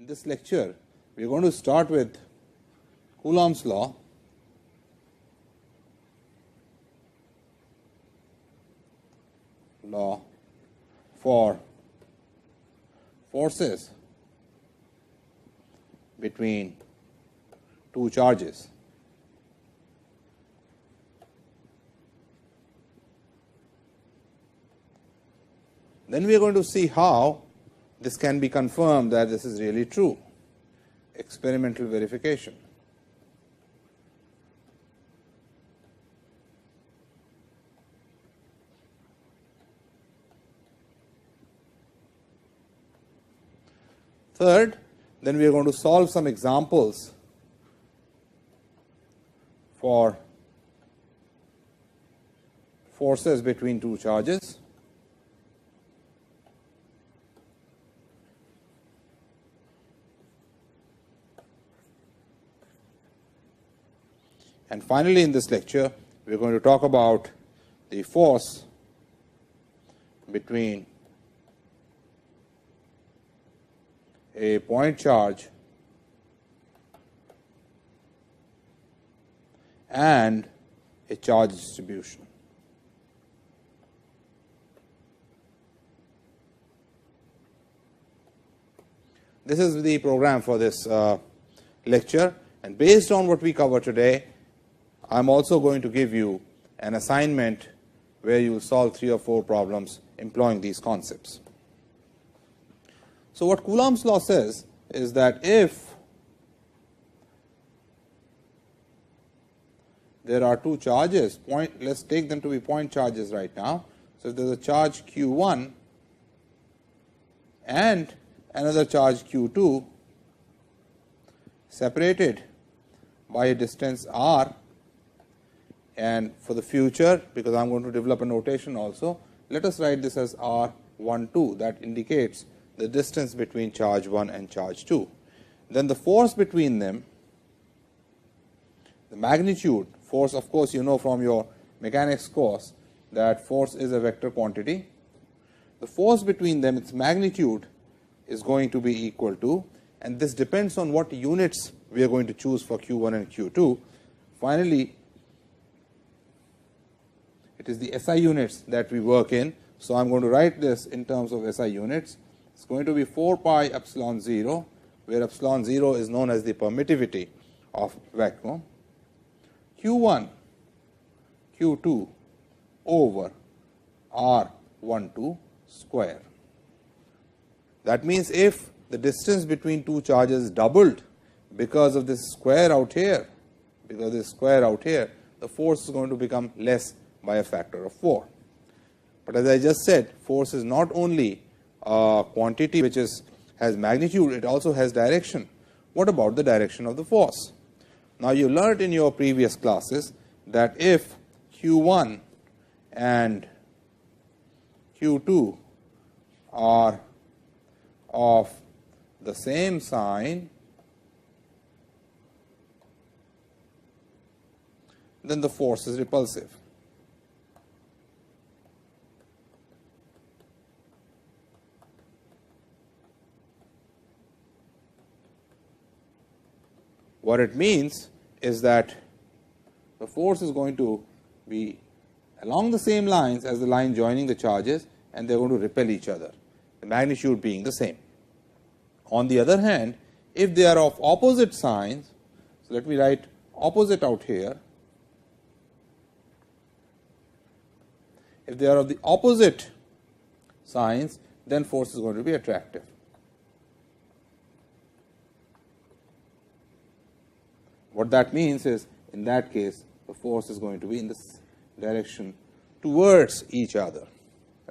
In this lecture, we are going to start with Coulomb's law. Law for forces between two charges. Then we are going to see how this can be confirmed that this is really true. Experimental verification. Third, then we are going to solve some examples for forces between two charges. And finally, in this lecture, we are going to talk about the force between a point charge and a charge distribution. This is the program for this lecture, and based on what we cover today, I am also going to give you an assignment where you will solve 3 or 4 problems employing these concepts. So what Coulomb's law says is that if there are two charges, let's take them to be point charges right now. So if there is a charge Q1 and another charge Q2 separated by a distance r, and for the future, because I am going to develop a notation also, let us write this as R12, that indicates the distance between charge 1 and charge 2. Then the force between them, the magnitude, force of course you know from your mechanics course that force is a vector quantity. The force between them, its magnitude is going to be equal to, and this depends on what units we are going to choose for Q1 and Q2. Finally, it is the SI units that we work in. So I am going to write this in terms of SI units. It is going to be 4 pi epsilon 0, where epsilon 0 is known as the permittivity of vacuum, Q1 Q2 over R12 square. That means if the distance between two charges doubled because of this square out here, the force is going to become less by a factor of 4. But as I just said, force is not only a quantity which has magnitude, it also has direction. What about the direction of the force? Now you learned in your previous classes that if Q1 and Q2 are of the same sign, then the force is repulsive. What it means is that the force is going to be along the same lines as the line joining the charges, and they are going to repel each other, the magnitude being the same. On the other hand, if they are of opposite signs, so let me write opposite out here. If they are of the opposite signs, then force is going to be attractive. What that means is, in that case, the force is going to be in this direction towards each other.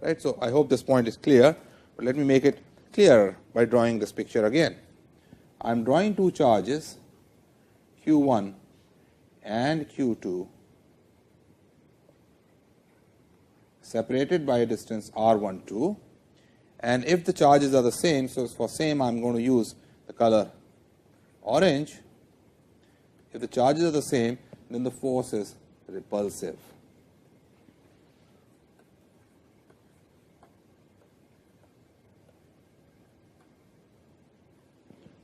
Right? So I hope this point is clear, but let me make it clearer by drawing this picture again. I am drawing two charges, Q1 and Q2, separated by a distance R12, and if the charges are the same, so for same I am going to use the color orange. If the charges are the same, then the force is repulsive.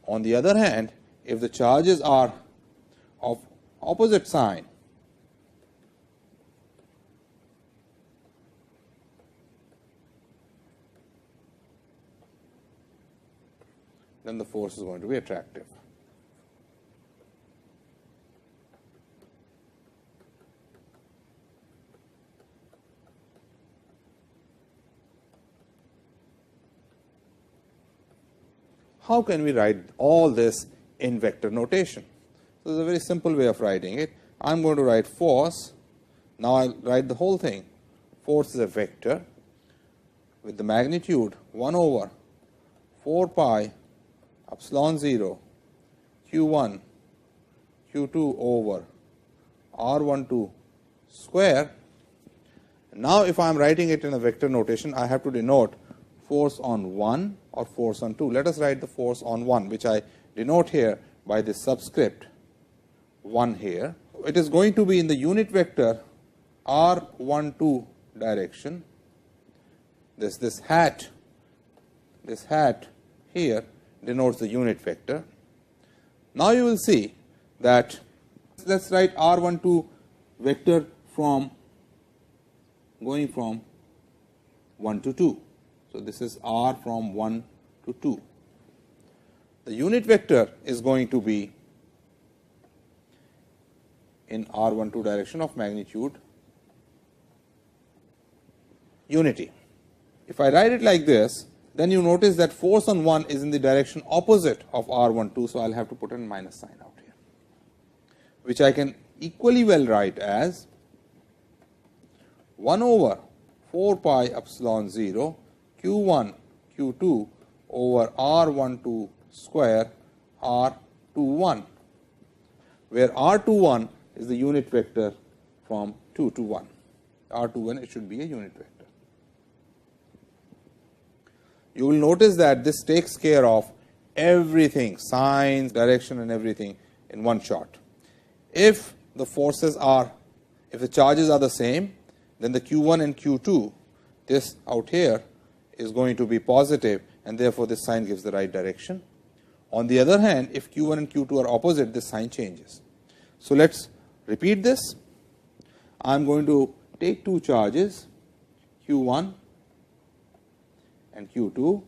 On the other hand, if the charges are of opposite sign, then the force is going to be attractive. How can we write all this in vector notation? So, there is a very simple way of writing it. I am going to write force. Now, I will write the whole thing. Force is a vector with the magnitude 1 over 4 pi epsilon 0 q1 q2 over r12 square. Now, if I am writing it in a vector notation, I have to denote force on 1 or force on 2. Let us write the force on 1, which I denote here by this subscript 1 here. It is going to be in the unit vector r12 direction. This hat here denotes the unit vector. Now, you will see that let us write r12 vector from going from 1 to 2. So, this is r from 1 to 2. The unit vector is going to be in r12 direction of magnitude unity. If I write it like this, then you notice that force on 1 is in the direction opposite of r12. So, I will have to put a minus sign out here, which I can equally well write as 1 over 4 pi epsilon 0 q1 q2 over r12 square r21, where r21 is the unit vector from 2 to 1. R21, it should be a unit vector. You will notice that this takes care of everything, signs, direction and everything in one shot. If the forces are, if the charges are the same, then the q1 and q2, this out here is going to be positive, and therefore, this sign gives the right direction. On the other hand, if q1 and q2 are opposite, this sign changes. So, let us repeat this. I am going to take two charges q1 and q2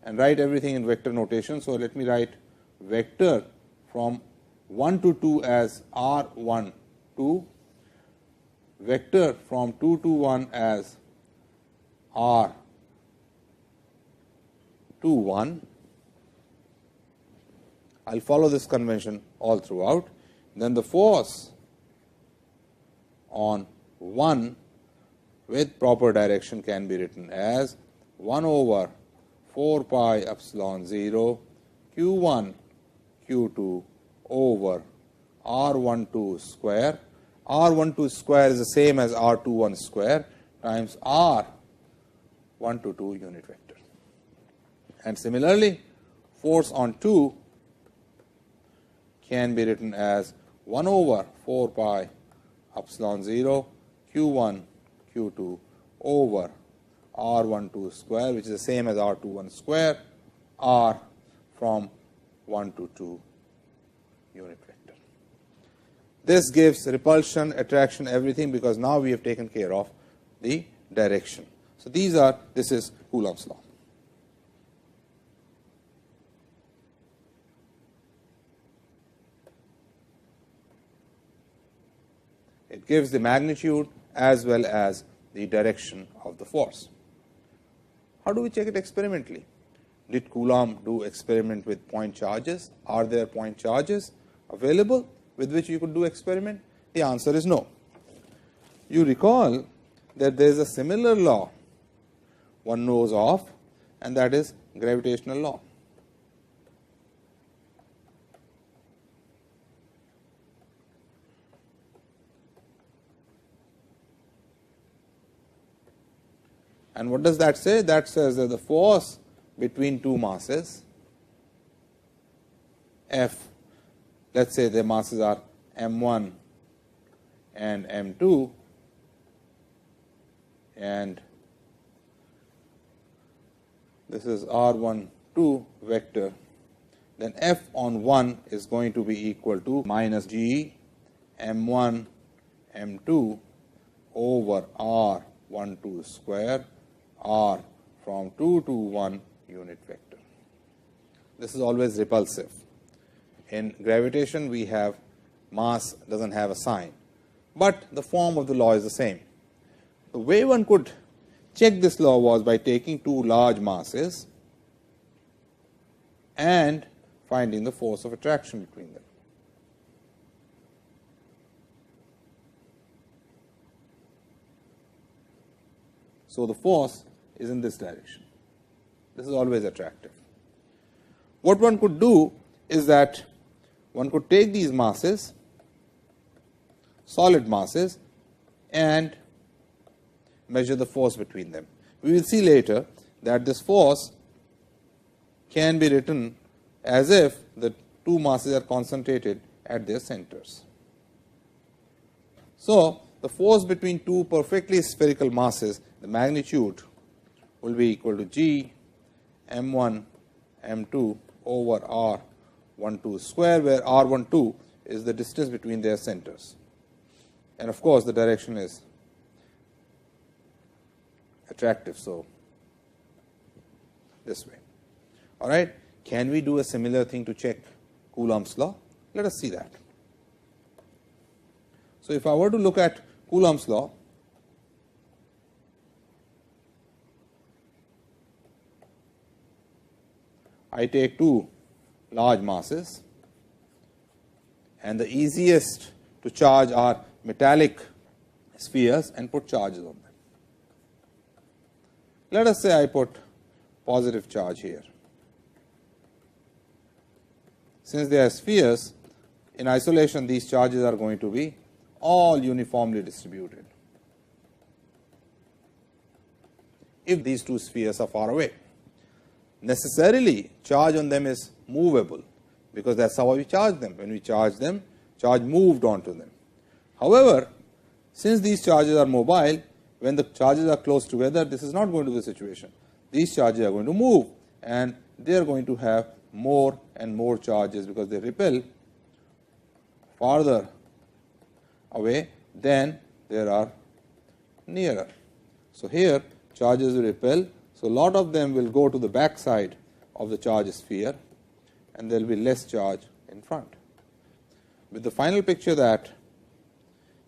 and write everything in vector notation. So, let me write vector from 1 to 2 as r1 2, vector from 2 to 1 as r 2 1. I will follow this convention all throughout. Then the force on 1 with proper direction can be written as 1 over 4 pi epsilon 0 q1 q2 over r12 square. R12 square is the same as r21 square times r122 unit vector. And similarly, force on 2 can be written as 1 over 4 pi epsilon 0 q1 q2 over r12 square, which is the same as r21 square, r from 1 to 2 unit vector. This gives repulsion, attraction, everything, because now we have taken care of the direction. So, this is Coulomb's law. It gives the magnitude as well as the direction of the force. How do we check it experimentally? Did Coulomb do experiment with point charges? Are there point charges available with which you could do experiment? The answer is no. You recall that there is a similar law one knows of, and that is gravitational law. And what does that say? That says that the force between two masses F, let us say the masses are m1 and m2, and this is r12 vector, then F on 1 is going to be equal to minus G m1 m2 over r 1 2 square r from 2 to 1 unit vector. This is always repulsive. In gravitation, we have mass does not have a sign, but the form of the law is the same. The way one could check this law was by taking two large masses and finding the force of attraction between them. So, the force is in this direction. This is always attractive. What one could do is that one could take these masses, solid masses, and measure the force between them. We will see later that this force can be written as if the two masses are concentrated at their centers. So, the force between two perfectly spherical masses, the magnitude will be equal to G m1 m2 over r 1 2 square, where r 1 2 is the distance between their centers, and of course, the direction is attractive. So, this way. All right. Can we do a similar thing to check Coulomb's law? Let us see that. So, if I were to look at Coulomb's law, I take two large masses, and the easiest to charge are metallic spheres and put charges on them. Let us say I put positive charge here. Since they are spheres, in isolation these charges are going to be all uniformly distributed if these two spheres are far away. Necessarily, charge on them is movable, because that is how we charge them. When we charge them, charge moved onto them. However, since these charges are mobile, when the charges are close together, this is not going to be the situation. These charges are going to move, and they are going to have more and more charges, because they repel farther away than there are nearer. So, here charges will repel. So, a lot of them will go to the back side of the charge sphere, and there will be less charge in front. With the final picture that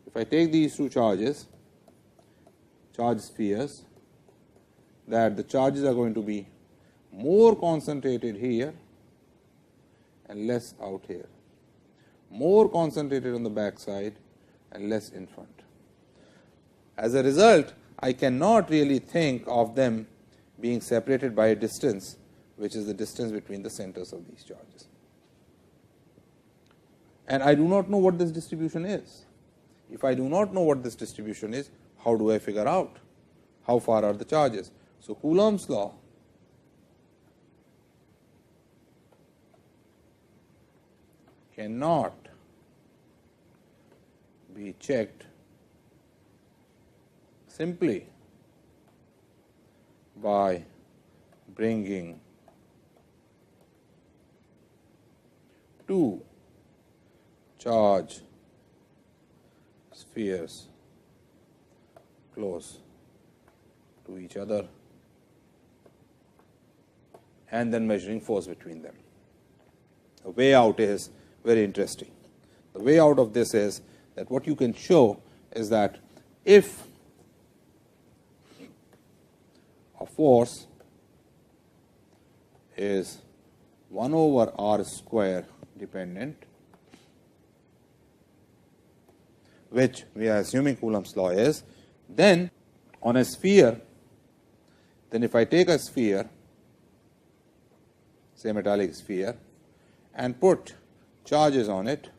if I take these two charges, charge spheres, that the charges are going to be more concentrated here and less out here, more concentrated on the back side and less in front. As a result, I cannot really think of them being separated by a distance, which is the distance between the centers of these charges. And I do not know what this distribution is. If I do not know what this distribution is, how do I figure out how far are the charges? So, Coulomb's law cannot be checked simply by bringing two charge spheres close to each other and then measuring force between them. The way out is very interesting. The way out of this is that what you can show is that if a force is 1 over r square dependent, which we are assuming Coulomb's law is, then on a sphere, then if I take a sphere, say metallic sphere, and put charges on it,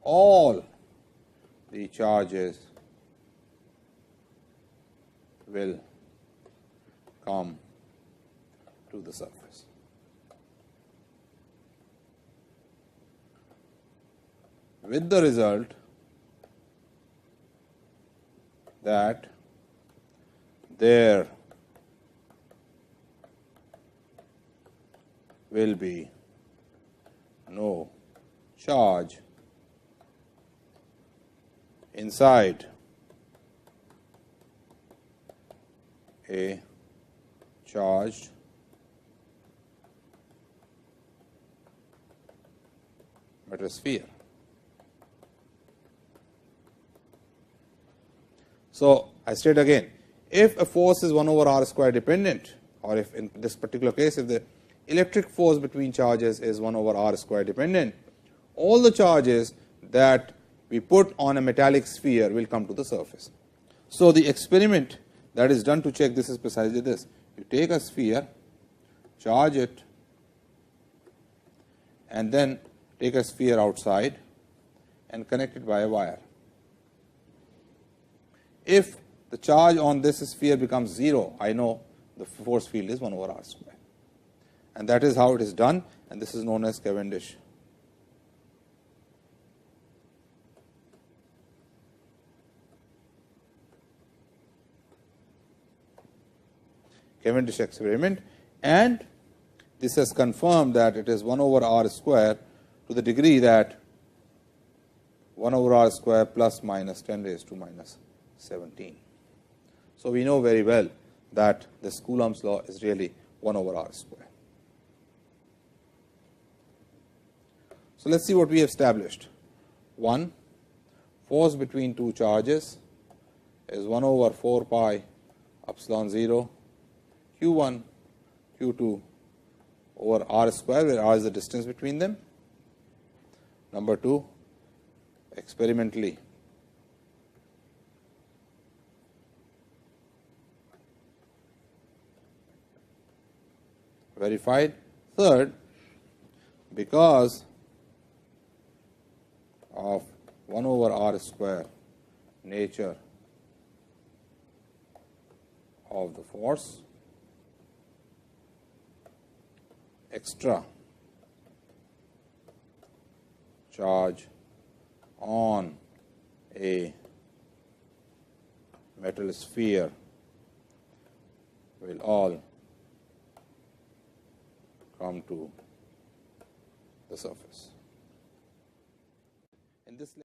all the charges will come to the surface. With the result that there will be no charge inside a charged metal sphere. So, I state again, if a force is 1 over r square dependent, or if in this particular case, if the electric force between charges is 1 over r square dependent, all the charges that we put on a metallic sphere will come to the surface. So, the experiment that is done to check this is precisely this. You take a sphere, charge it, and then take a sphere outside and connect it by a wire. If the charge on this sphere becomes 0, I know the force field is 1 over r square. And that is how it is done, and this is known as Cavendish experiment, and this has confirmed that it is 1 over r square to the degree that 1 over r square plus minus 10 raised to minus 17. So, we know very well that this Coulomb's law is really 1 over r square. So, let us see what we have established. 1, force between two charges is 1 over 4 pi epsilon 0 q1 q2 over r square, where r is the distance between them. Number 2, experimentally verified. Third, because of 1 over r square nature of the force, extra charge on a metal sphere will all come to the surface. In this